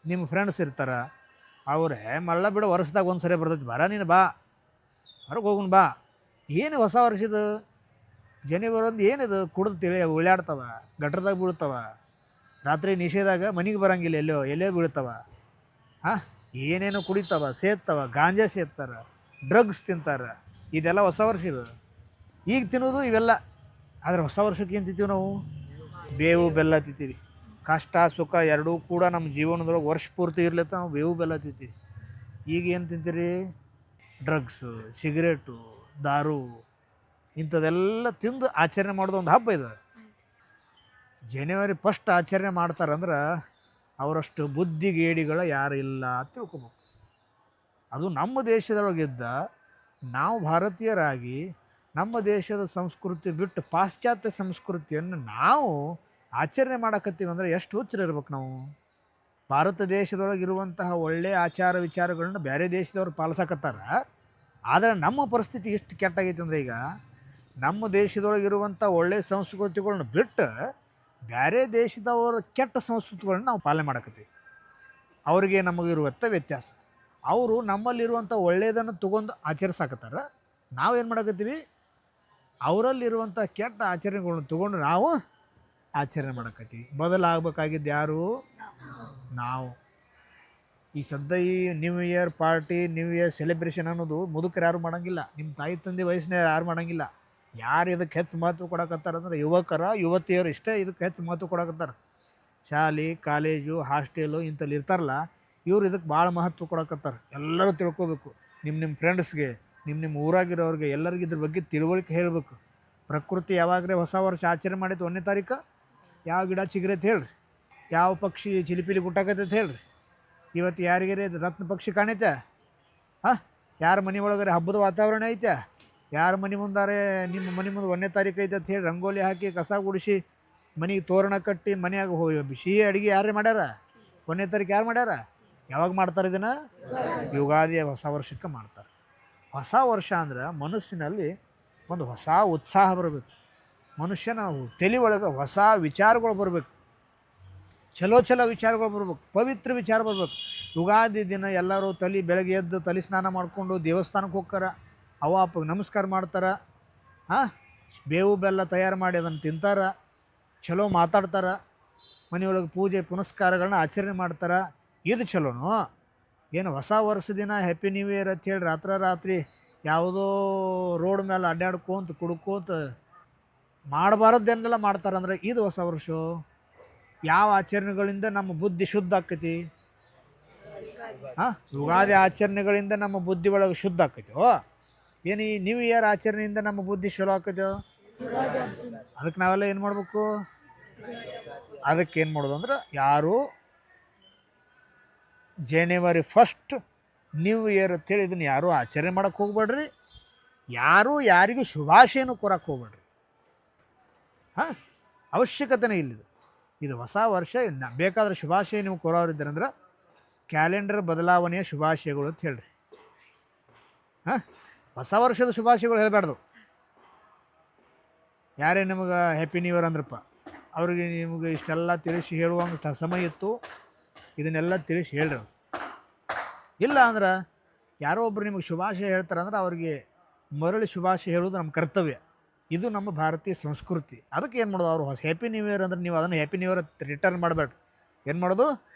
ನಿಮ್ಮ ಫ್ರೆಂಡ್ಸ್ ಇರ್ತಾರೆ, ಅವರೇ ಮಲ್ಲ ಬಿಡು, ವರ್ಷದಾಗ ಒಂದು ಸರಿ ಬರ್ತೈತಿ, ಬರ ನೀನು ಬಾ, ಹೊರಗೆ ಹೋಗುನ್ ಬಾ. ಏನು ಹೊಸ ವರ್ಷದ ಜನವರಿ 1 ಏನಿದು? ಕುಡಿದು ಉಳ್ಳಾಡ್ತವ, ಗಟ್ರದಾಗ ಬೀಳ್ತವ, ರಾತ್ರಿ ನಿಷೇಧಾಗ ಮನೆಗೆ ಬರೋಂಗಿಲ್ಲ, ಎಲ್ಲೋ ಬೀಳ್ತವ. ಹಾಂ, ಏನೇನೋ ಕುಡಿತಾವ, ಸೇರ್ತವ, ಗಾಂಜಾ ಸೇರ್ತಾರೆ, ಡ್ರಗ್ಸ್ ತಿಂತಾರೆ. ಇದೆಲ್ಲ ಹೊಸ ವರ್ಷ ಇದು. ಈಗ ತಿನ್ನೋದು ಇವೆಲ್ಲ. ಆದರೆ ಹೊಸ ವರ್ಷಕ್ಕೆ ಏನು ತಿಂತೀವಿ ನಾವು? ಬೇವು ಬೆಲ್ಲ ತಿಂತೀವಿ. ಕಷ್ಟ ಸುಖ ಎರಡೂ ಕೂಡ ನಮ್ಮ ಜೀವನದೊಳಗೆ ವರ್ಷ ಪೂರ್ತಿ ಇರ್ಲತ್ತ ನಾವು ಬೇವು ಬೆಲ್ಲ ತಿಂತೀವಿ. ಈಗ ಏನು ತಿಂತೀರಿ? ಡ್ರಗ್ಸು, ಸಿಗರೇಟು, ದಾರು, ಇಂಥದ್ದೆಲ್ಲ ತಿಂದು ಆಚರಣೆ ಮಾಡೋದು ಒಂದು ಹಬ್ಬ ಇದು. ಜನವರಿ 1 ಆಚರಣೆ ಮಾಡ್ತಾರಂದ್ರೆ ಅವರಷ್ಟು ಬುದ್ಧಿಗೇಡಿಗಳು ಯಾರು ಇಲ್ಲ ಅಂತ ತಿಳ್ಕೊಬೇಕು. ಅದು ನಮ್ಮ ದೇಶದೊಳಗಿದ್ದ ನಾವು ಭಾರತೀಯರಾಗಿ ನಮ್ಮ ದೇಶದ ಸಂಸ್ಕೃತಿ ಬಿಟ್ಟು ಪಾಶ್ಚಾತ್ಯ ಸಂಸ್ಕೃತಿಯನ್ನು ನಾವು ಆಚರಣೆ ಮಾಡಕತ್ತೀವಿ ಅಂದರೆ ಎಷ್ಟು ಹುಚ್ಚರಿರ್ಬೇಕು ನಾವು. ಭಾರತ ದೇಶದೊಳಗಿರುವಂತಹ ಒಳ್ಳೆಯ ಆಚಾರ ವಿಚಾರಗಳನ್ನ ಬೇರೆ ದೇಶದವ್ರು ಪಾಲಿಸಕತ್ತಾರ. ಆದರೆ ನಮ್ಮ ಪರಿಸ್ಥಿತಿ ಎಷ್ಟು ಕೆಟ್ಟಾಗೈತೆ ಅಂದರೆ ಈಗ ನಮ್ಮ ದೇಶದೊಳಗಿರುವಂಥ ಒಳ್ಳೆಯ ಸಂಸ್ಕೃತಿಗಳನ್ನ ಬಿಟ್ಟು ಬೇರೆ ದೇಶದವರ ಕೆಟ್ಟ ಸಂಸ್ಕೃತಿಗಳನ್ನ ನಾವು ಪಾಲನೆ ಮಾಡಕತ್ತೀವಿ. ಅವರಿಗೆ ನಮಗಿರುವಂಥ ವ್ಯತ್ಯಾಸ. ಅವರು ನಮ್ಮಲ್ಲಿರುವಂಥ ಒಳ್ಳೆಯದನ್ನು ತೊಗೊಂಡು ಆಚರಿಸಾಕತ್ತಾರ. ನಾವೇನು ಮಾಡಕತ್ತೀವಿ, ಅವರಲ್ಲಿರುವಂಥ ಕೆಟ್ಟ ಆಚರಣೆಗಳನ್ನ ತೊಗೊಂಡು ನಾವು ಆಚರಣೆ ಮಾಡಕತ್ತೀವಿ. ಬದಲಾಗಬೇಕಾಗಿದ್ದು ಯಾರು? ನಾವು. ಈ ಸದ್ಯ ಈ new year party, new year celebration ಅನ್ನೋದು ಮುದುಕರು ಯಾರು ಮಾಡೋಂಗಿಲ್ಲ. ನಿಮ್ಮ ತಾಯಿ ತಂದೆ ವಯಸ್ಸಿನ ಯಾರು ಮಾಡೋಂಗಿಲ್ಲ. ಯಾರು ಇದಕ್ಕೆ ಹೆಚ್ಚು ಮಹತ್ವ ಕೊಡಕತ್ತಾರ ಅಂದ್ರೆ ಯುವತಿಯರು ಇಷ್ಟೇ ಇದಕ್ಕೆ ಹೆಚ್ಚು ಮಹತ್ವ ಕೊಡಕತ್ತಾರ. ಶಾಲೆ, ಕಾಲೇಜು, ಹಾಸ್ಟೆಲು ಇಂಥಲ್ಲಿ ಇರ್ತಾರಲ್ಲ, ಇವ್ರು ಇದಕ್ಕೆ ಭಾಳ ಮಹತ್ವ ಕೊಡಕತ್ತಾರ. ಎಲ್ಲರೂ ತಿಳ್ಕೊಬೇಕು. ನಿಮ್ಮ ಫ್ರೆಂಡ್ಸ್ಗೆ, ನಿಮ್ಮ ಊರಾಗಿರೋರಿಗೆ ಎಲ್ಲರಿಗೂ ಇದ್ರ ಬಗ್ಗೆ ತಿಳುವಳಿಕೆ ಹೇಳಬೇಕು. ಪ್ರಕೃತಿ ಯಾವಾಗಲೇ ಹೊಸ ವರ್ಷ ಆಚರಣೆ ಮಾಡಿದ್ದು 1ನೇ ತಾರೀಕು ಯಾವ ಗಿಡ ಚಿಗುರೈತೆ ಹೇಳ್ರಿ, ಯಾವ ಪಕ್ಷಿ ಚಿಲಿಪಿಲಿ ಗುಟ್ಟಾಕತ್ತೈತೆ ಹೇಳ್ರಿ. ಇವತ್ತು ಯಾರಿಗಾರೆ ರತ್ನ ಪಕ್ಷಿ ಕಾಣೈತೆ? ಯಾರ ಮನೆ ಒಳಗರೆ ಹಬ್ಬದ ವಾತಾವರಣ ಐತೆ? ಯಾರ ಮನೆ ಮುಂದಾರೆ ನಿಮ್ಮ ಮನೆ ಮುಂದೆ 1ನೇ ತಾರೀಕು ಐತೆ ಅಂತ ಹೇಳಿ ರಂಗೋಲಿ ಹಾಕಿ ಕಸ ಗುಡಿಸಿ ಮನೆಗೆ ತೋರಣ ಕಟ್ಟಿ ಮನೆಯಾಗ ಸಿಹಿ ಅಡುಗೆ ಯಾರೇ ಮಾಡ್ಯಾರ? 1ನೇ ತಾರೀಕು ಯಾರು ಮಾಡ್ಯಾರ? ಯಾವಾಗ ಮಾಡ್ತಾರೆ ಇದನ್ನು? ಯುಗಾದಿ ಹೊಸ ವರ್ಷಕ್ಕೆ ಮಾಡ್ತಾರೆ. ಹೊಸ ವರ್ಷ ಅಂದ್ರೆ ಮನಸ್ಸಿನಲ್ಲಿ ಒಂದು ಹೊಸ ಉತ್ಸಾಹ ಬರಬೇಕು. ಮನುಷ್ಯನ ತಲೆ ಒಳಗೆ ಹೊಸ ವಿಚಾರಗಳು ಬರಬೇಕು. ಚಲೋ ವಿಚಾರಗಳು ಬರ್ಬೇಕು, ಪವಿತ್ರ ವಿಚಾರ ಬರ್ಬೇಕು. ಯುಗಾದಿ ದಿನ ಎಲ್ಲರೂ ಬೆಳಗ್ಗೆ ಎದ್ದು ತಲೆ ಸ್ನಾನ ಮಾಡಿಕೊಂಡು ದೇವಸ್ಥಾನಕ್ಕೆ ಹೋಗ್ತಾರ, ಅಪ್ಪ ನಮಸ್ಕಾರ ಮಾಡ್ತಾರೆ, ಬೇವು ಬೆಲ್ಲ ತಯಾರು ಮಾಡಿ ಅದನ್ನು ತಿಂತಾರೆ, ಚಲೋ ಮಾತಾಡ್ತಾರೆ, ಮನೆಯೊಳಗೆ ಪೂಜೆ ಪುನಸ್ಕಾರಗಳನ್ನ ಆಚರಣೆ ಮಾಡ್ತಾರೆ. ಇದು ಚಲೋನು. ಏನು ಹೊಸ ವರ್ಷ ದಿನ ಹ್ಯಾಪಿ ನ್ಯೂ ಇಯರ್ ಅಂತೇಳಿ ರಾತ್ರಿ ಯಾವುದೋ ರೋಡ್ ಮೇಲೆ ಅಡ್ಡಾಡ್ಕೊಂತ ಕುಡ್ಕೋತ ಮಾಡಬಾರದ್ದನ್ನೆಲ್ಲ ಮಾಡ್ತಾರಂದ್ರೆ ಇದು ಹೊಸ ವರ್ಷ. ಯಾವ ಆಚರಣೆಗಳಿಂದ ನಮ್ಮ ಬುದ್ಧಿ ಶುದ್ಧ ಆಕೈತಿ? ಯುಗಾದಿ ಆಚರಣೆಗಳಿಂದ ನಮ್ಮ ಬುದ್ಧಿ ಒಳಗೆ ಶುದ್ಧ ಆಕೈತೋ? ಏನು ಈ ನ್ಯೂ ಇಯರ್ ಆಚರಣೆಯಿಂದ ನಮ್ಮ ಬುದ್ಧಿ ಚಲೋ ಆಕೈತೋ? ಅದಕ್ಕೆ ನಾವೆಲ್ಲ ಏನು ಮಾಡಬೇಕು? ಅದಕ್ಕೆ ಏನು ಮಾಡೋದು ಅಂದ್ರೆ, ಯಾರು ಜನವರಿ 1 ನ್ಯೂ ಇಯರ್ ಅಂತೇಳಿ ಇದನ್ನು ಯಾರೂ ಆಚರಣೆ ಮಾಡೋಕ್ಕೆ ಹೋಗ್ಬೇಡ್ರಿ. ಯಾರೂ ಯಾರಿಗೂ ಶುಭಾಶಯನೂ ಕೊರಕ್ಕೆ ಹೋಗ್ಬೇಡ್ರಿ. ಅವಶ್ಯಕತೆನೇ ಇಲ್ಲಿದೆ. ಇದು ಹೊಸ ವರ್ಷ. ಬೇಕಾದ್ರೆ ಶುಭಾಶಯ ನೀವು ಕೊರೋರಿದ್ದೀರಂದ್ರೆ ಕ್ಯಾಲೆಂಡರ್ ಬದಲಾವಣೆಯ ಶುಭಾಶಯಗಳು ಅಂತ ಹೇಳ್ರಿ. ಹೊಸ ವರ್ಷದ ಶುಭಾಶಯಗಳು ಹೇಳಬಾರ್ದು. ಯಾರೇ ನಿಮಗೆ ಹ್ಯಾಪಿ ನ್ಯೂ ಇಯರ್ ಅಂದ್ರಪ್ಪ, ಅವ್ರಿಗೆ ನಿಮಗೆ ಇಷ್ಟೆಲ್ಲ ತಿಳಿಸಿ ಹೇಳುವಂಥ ಸಮಯ ಇತ್ತು, ಇದನ್ನೆಲ್ಲ ತಿಳಿಸಿ ಹೇಳ್ರಿ. ಇಲ್ಲ ಅಂದ್ರೆ ಯಾರೋ ಒಬ್ರು ನಿಮಗೆ ಶುಭಾಶಯ ಹೇಳ್ತಾರಂದ್ರೆ ಅವ್ರಿಗೆ ಮರಳಿ ಶುಭಾಶಯ ಹೇಳೋದು ನಮ್ಮ ಕರ್ತವ್ಯ. ಇದು ನಮ್ಮ ಭಾರತೀಯ ಸಂಸ್ಕೃತಿ. ಅದಕ್ಕೆ ಏನು ಮಾಡೋದು, ಅವರು ಹ್ಯಾಪಿ ನ್ಯೂ ಇಯರ್ ಅಂದ್ರೆ ನೀವು ಅದನ್ನು ಹ್ಯಾಪಿ ನ್ಯೂ ಇಯರ್ ರಿಟರ್ನ್ ಮಾಡಬೇಡ್ರಿ. ಏನು ಮಾಡೋದು?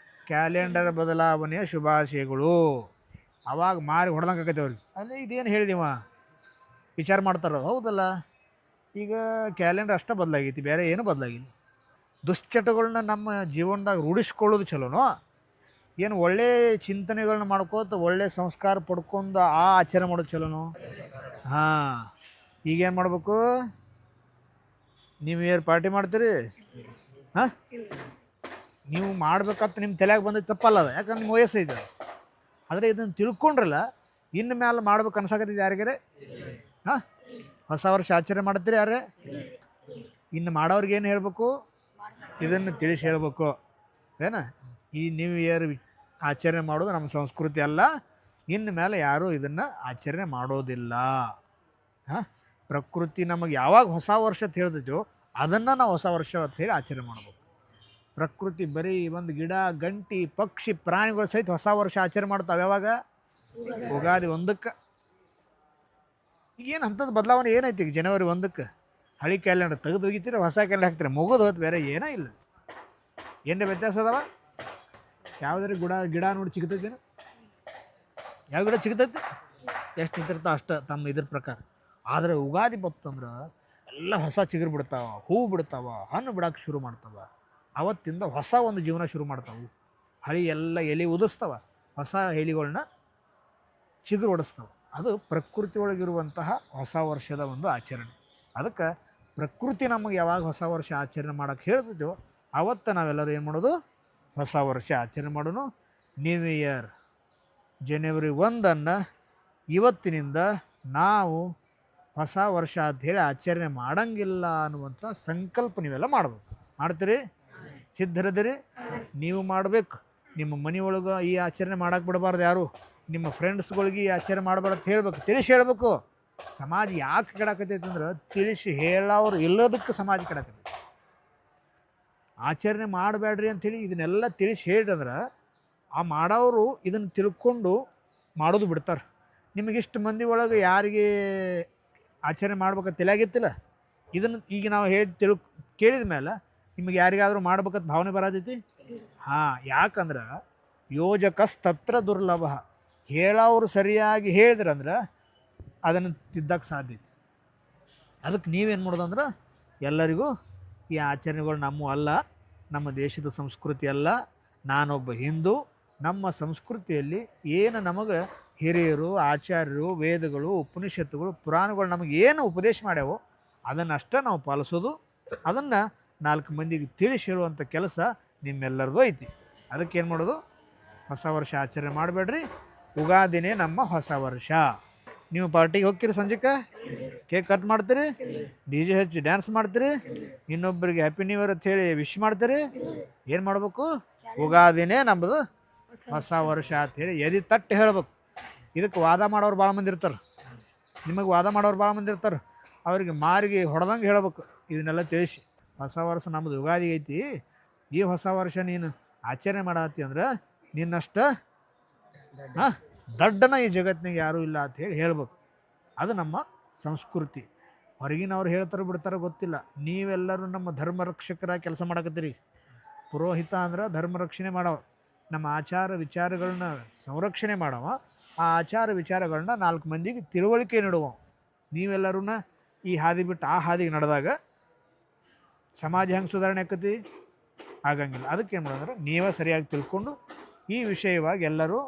ಕ್ಯಾಲೆಂಡರ್ ಬದಲಾವಣೆಯ ಶುಭಾಶಯಗಳು. ಅವಾಗ ಮಾರಿ ಹೊಡೆದಂಗೆ ಆಕೈತೆ ಅವ್ರಿಗೆ. ಅಲ್ಲೇ ಇದೇನು ಹೇಳಿದೀವ ವಿಚಾರ ಮಾಡ್ತಾರೋ? ಹೌದಲ್ಲ. ಈಗ ಕ್ಯಾಲೆಂಡರ್ ಅಷ್ಟೇ ಬದಲಾಗೈತಿ, ಬೇರೆ ಏನೂ ಬದಲಾಗಿಲ್ಲ. ದುಶ್ಚಟಗಳನ್ನ ನಮ್ಮ ಜೀವನದಾಗ ರೂಢಿಸ್ಕೊಳ್ಳೋದು ಚಲೋನೋ? ಏನು ಒಳ್ಳೆ ಚಿಂತನೆಗಳನ್ನ ಮಾಡ್ಕೋತ ಒಳ್ಳೆ ಸಂಸ್ಕಾರ ಪಡ್ಕೊಂಡು ಆಚರಣೆ ಮಾಡೋದು ಚಲೋನೋ? ಈಗೇನು ಮಾಡಬೇಕು? ನ್ಯೂ ಇಯರ್ ಪಾರ್ಟಿ ಮಾಡ್ತೀರಿ? ನೀವು ಮಾಡ್ಬೇಕಂತ ನಿಮ್ಮ ತಲೆಯಾಗ ಬಂದೈತೆ ತಪ್ಪಲ್ಲ ಅದು, ಯಾಕಂದ್ರೆ ನಿಮ್ಮ ವಯಸ್ಸೈತೆ. ಆದರೆ ಇದನ್ನು ತಿಳ್ಕೊಂಡ್ರಲ್ಲ, ಇನ್ನು ಮೇಲೆ ಮಾಡ್ಬೇಕು ಅನ್ಸಾಕತ್ತಿದ್ದು ಯಾರಿಗಾರೆ? ಹೊಸ ವರ್ಷ ಆಚರಣೆ ಮಾಡ್ತೀರಿ ಯಾರೇ? ಇನ್ನು ಮಾಡೋರಿಗೆ ಏನು ಹೇಳಬೇಕು? ಇದನ್ನು ತಿಳಿಸಿ ಹೇಳಬೇಕು. ಏನ ಈ ನ್ಯೂ ಇಯರ್ ಆಚರಣೆ ಮಾಡೋದು ನಮ್ಮ ಸಂಸ್ಕೃತಿ ಅಲ್ಲ, ಇನ್ನು ಮೇಲೆ ಯಾರೂ ಇದನ್ನು ಆಚರಣೆ ಮಾಡೋದಿಲ್ಲ. ಪ್ರಕೃತಿ ನಮಗೆ ಯಾವಾಗ ಹೊಸ ವರ್ಷ ಅಂತ ಹೇಳ್ತಿದ್ದೆವೋ ಅದನ್ನು ನಾವು ಹೊಸ ವರ್ಷ ಅಂತ ಹೇಳಿ ಆಚರಣೆ ಮಾಡ್ಬೇಕು. ಪ್ರಕೃತಿ ಬರೀ ಒಂದು ಗಿಡ ಗಂಟಿ ಪಕ್ಷಿ ಪ್ರಾಣಿಗಳು ಸಹಿತ ಹೊಸ ವರ್ಷ ಆಚರಣೆ ಮಾಡ್ತಾವೆ. ಯಾವಾಗ? ಯುಗಾದಿ 1ಕ್ಕೆ. ಈಗೇನು ಅಂಥದ್ದು ಬದಲಾವಣೆ ಏನೈತಿ? ಈಗ ಜನವರಿ 1ಕ್ಕೆ ಹಳಿ ಕ್ಯಾಲೆಂಡರ್ ತೆಗೆದು ಹೋಗಿತೀರ, ಹೊಸ ಕ್ಯಾಲೆಂಡರ್ ಹಾಕ್ತೀರ, ಮುಗಿದು ಹೋಯ್ತು. ಬೇರೆ ಏನೂ ಇಲ್ಲ. ಏನೇ ವ್ಯತ್ಯಾಸ ಅದಾವ? ಯಾವುದಾದ್ರು ಗಿಡ ನೋಡಿ ಸಿಗ್ತೈತೇನು? ಯಾವ ಗಿಡ ಸಿಗ್ತೈತಿ? ಎಷ್ಟು ನಿಂತಿರ್ತಾವ ಅಷ್ಟು ತಮ್ಮ ಇದ್ರ ಪ್ರಕಾರ. ಆದರೆ ಯುಗಾದಿ ಬತ್ತಂದ್ರೆ ಎಲ್ಲ ಹೊಸ ಚಿಗುರು ಬಿಡ್ತಾವ, ಹೂವು ಬಿಡ್ತಾವ, ಹಣ್ಣು ಬಿಡೋಕೆ ಶುರು ಮಾಡ್ತಾವ. ಅವತ್ತಿಂದ ಹೊಸ ಒಂದು ಜೀವನ ಶುರು ಮಾಡ್ತಾವೆ. ಹಳಿ ಎಲ್ಲ ಎಲೆ ಉದುರಿಸ್ತಾವ, ಹೊಸ ಎಲೆಗಳನ್ನ ಚಿಗುರು ಹೊಡಿಸ್ತಾವೆ. ಅದು ಪ್ರಕೃತಿ ಒಳಗಿರುವಂತಹ ಹೊಸ ವರ್ಷದ ಒಂದು ಆಚರಣೆ. ಅದಕ್ಕೆ ಪ್ರಕೃತಿ ನಮಗೆ ಯಾವಾಗ ಹೊಸ ವರ್ಷ ಆಚರಣೆ ಮಾಡೋಕ್ಕೆ ಹೇಳ್ತಿದ್ದೆವೋ ಆವತ್ತು ನಾವೆಲ್ಲರೂ ಏನು ಮಾಡೋದು? ಹೊಸ ವರ್ಷ ಆಚರಣೆ ಮಾಡೋಣ. ನ್ಯೂ ಇಯರ್ ಜನವರಿ 1 ಇವತ್ತಿನಿಂದ ನಾವು ಹೊಸ ವರ್ಷ ಅಂಥೇಳಿ ಆಚರಣೆ ಮಾಡಂಗಿಲ್ಲ ಅನ್ನುವಂಥ ಸಂಕಲ್ಪ ನೀವೆಲ್ಲ ಮಾಡ್ಬೇಕು. ಮಾಡ್ತೀರಿ? ಸಿದ್ಧರಿದ್ದೀರಿ? ನೀವು ಮಾಡಬೇಕು. ನಿಮ್ಮ ಮನೆಯೊಳಗೆ ಈ ಆಚರಣೆ ಮಾಡಕ್ಕೆ ಬಿಡಬಾರ್ದು. ಯಾರು ನಿಮ್ಮ ಫ್ರೆಂಡ್ಸ್ಗಳಿಗೆ ಈ ಆಚರಣೆ ಮಾಡಬಾರ್ದು ಅಂತ ಹೇಳ್ಬೇಕು, ತಿಳಿಸಿ ಹೇಳ್ಬೇಕು. ಸಮಾಜ ಯಾಕೆ ಕೆಡಾಕತೈತೆ ಅಂದ್ರೆ ತಿಳಿಸಿ ಹೇಳೋರು ಇಲ್ಲೋದಕ್ಕೆ ಸಮಾಜ ಕೆಡಾಕತೈತಿ. ಆಚರಣೆ ಮಾಡಬೇಡ್ರಿ ಅಂಥೇಳಿ ಇದನ್ನೆಲ್ಲ ತಿಳಿಸಿ ಹೇಳಿದ್ರೆ ಆ ಮಾಡೋರು ಇದನ್ನು ತಿಳ್ಕೊಂಡು ಮಾಡೋದು ಬಿಡ್ತಾರೆ. ನಿಮಗಿಷ್ಟು ಮಂದಿ ಒಳಗೆ ಯಾರಿಗೆ ಆಚರಣೆ ಮಾಡ್ಬೇಕಂತ ತಿಳಿಯಾಗಿತ್ತಿಲ್ಲ, ಇದನ್ನು ಈಗ ನಾವು ಹೇಳಿ ಕೇಳಿದ ಮೇಲೆ ನಿಮಗೆ ಯಾರಿಗಾದರೂ ಮಾಡ್ಬೇಕಂತ ಭಾವನೆ ಬರತೈತಿ? ಹಾಂ, ಯಾಕಂದ್ರೆ ಯೋಜಕಸ್ತತ್ರ ದುರ್ಲಭ. ಹೇಳೋರು ಸರಿಯಾಗಿ ಹೇಳಿದ್ರಂದ್ರೆ ಅದನ್ನು ತಿದ್ದಕ್ಕೆ ಸಾಧ್ಯ ಐತಿ. ಅದಕ್ಕೆ ನೀವೇನು ಮಾಡೋದಂದ್ರೆ ಎಲ್ಲರಿಗೂ ಈ ಆಚರಣೆಗಳು ನಮ್ಮ ಅಲ್ಲ, ನಮ್ಮ ದೇಶದ ಸಂಸ್ಕೃತಿ ಅಲ್ಲ, ನಾನೊಬ್ಬ ಹಿಂದೂ, ನಮ್ಮ ಸಂಸ್ಕೃತಿಯಲ್ಲಿ ಏನು ನಮಗೆ ಹಿರಿಯರು, ಆಚಾರ್ಯರು, ವೇದಗಳು, ಉಪನಿಷತ್ತುಗಳು, ಪುರಾಣಗಳು ನಮಗೆ ಏನು ಉಪದೇಶ ಮಾಡ್ಯಾವೋ ಅದನ್ನಷ್ಟೇ ನಾವು ಪಾಲಿಸೋದು. ಅದನ್ನು 4 ಮಂದಿಗೆ ತಿಳಿಸಿ ಹೇಳುವಂಥ ಕೆಲಸ ನಿಮ್ಮೆಲ್ಲರದು ಐತಿ. ಅದಕ್ಕೆ ಏನು ಮಾಡೋದು? ಹೊಸ ವರ್ಷ ಆಚರಣೆ ಮಾಡಬೇಡ್ರಿ. ಯುಗಾದಿನೇ ನಮ್ಮ ಹೊಸ ವರ್ಷ. ನೀವು ಪಾರ್ಟಿಗೆ ಹೋಗ್ತೀರಿ, ಸಂಜೆಗೆ ಕೇಕ್ ಕಟ್ ಮಾಡ್ತೀರಿ, DJ ಹಚ್ಚಿ ಡ್ಯಾನ್ಸ್ ಮಾಡ್ತೀರಿ, ಇನ್ನೊಬ್ಬರಿಗೆ ಹ್ಯಾಪಿ ನ್ಯೂ ಇಯರ್ ಅಂತ ಹೇಳಿ ವಿಶ್ ಮಾಡ್ತೀರಿ. ಏನು ಮಾಡಬೇಕು? ಯುಗಾದಿನೇ ನಮ್ಮದು ಹೊಸ ವರ್ಷ ಅಂಥೇಳಿ ಎದೆ ತಟ್ಟು ಹೇಳ್ಬೇಕು. ಇದಕ್ಕೆ ವಾದ ಮಾಡೋರು ಭಾಳ ಮಂದಿ ಇರ್ತಾರೆ. ನಿಮಗೆ ವಾದ ಮಾಡೋರು ಭಾಳ ಮಂದಿ ಇರ್ತಾರೆ. ಅವ್ರಿಗೆ ಮಾರಿಗೆ ಹೊಡೆದಂಗೆ ಹೇಳ್ಬೇಕು. ಇದನ್ನೆಲ್ಲ ತಿಳಿಸಿ ಹೊಸ ವರ್ಷ ನಮ್ಮದು ಯುಗಾದಿ ಐತಿ, ಈ ಹೊಸ ವರ್ಷ ನೀನು ಆಚರಣೆ ಮಾಡತ್ತಿ ಅಂದ್ರೆ ನಿನ್ನಷ್ಟು ದಡ್ಡನ ಈ ಜಗತ್ತಿನಾಗ ಯಾರೂ ಇಲ್ಲ ಅಂತ ಹೇಳ್ಬೇಕು. ಅದು ನಮ್ಮ ಸಂಸ್ಕೃತಿ. ಹೊರಗಿನವ್ರು ಹೇಳ್ತಾರೆ ಬಿಡ್ತಾರೆ ಗೊತ್ತಿಲ್ಲ. ನೀವೆಲ್ಲರೂ ನಮ್ಮ ಧರ್ಮ ರಕ್ಷಕರಾಗಿ ಕೆಲಸ ಮಾಡಕತ್ತೀರಿ. ಪುರೋಹಿತ ಅಂದ್ರೆ ಧರ್ಮ ರಕ್ಷಣೆ ಮಾಡವ, ನಮ್ಮ ಆಚಾರ ವಿಚಾರಗಳನ್ನ ಸಂರಕ್ಷಣೆ ಮಾಡವ, ಆ ಆಚಾರ ವಿಚಾರಗಳನ್ನ 4 ಮಂದಿಗೆ ತಿಳುವಳಿಕೆ ನೀಡುವ. ನೀವೆಲ್ಲರೂ ಈ ಹಾದಿ ಬಿಟ್ಟು ಆ ಹಾದಿಗೆ ನಡೆದಾಗ ಸಮಾಜ ಹೆಂಗೆ ಸುಧಾರಣೆ ಆಕತಿ? ಆಗಂಗಿಲ್ಲ. ಅದಕ್ಕೆ ಏನು ಮಾಡೋದಂದ್ರೆ ನೀವೇ ಸರಿಯಾಗಿ ತಿಳ್ಕೊಂಡು ಈ ವಿಷಯವಾಗಿ ಎಲ್ಲರೂ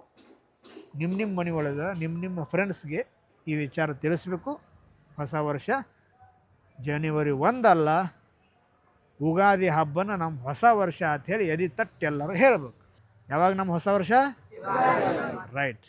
ನಿಮ್ಮ ಮನೆ ಒಳಗೆ ನಿಮ್ಮ ಫ್ರೆಂಡ್ಸ್ಗೆ ಈ ವಿಚಾರ ತಿಳಿಸ್ಬೇಕು. ಹೊಸ ವರ್ಷ ಜನವರಿ 1 ಅಲ್ಲ, ಯುಗಾದಿ ಹಬ್ಬನ ನಮ್ಮ ಹೊಸ ವರ್ಷ ಅಂಥೇಳಿ ಎದೆ ತಟ್ಟು ಎಲ್ಲರೂ ಹೇಳಬೇಕು. ಯಾವಾಗ ನಮ್ಮ ಹೊಸ ವರ್ಷ? ರೈಟ್.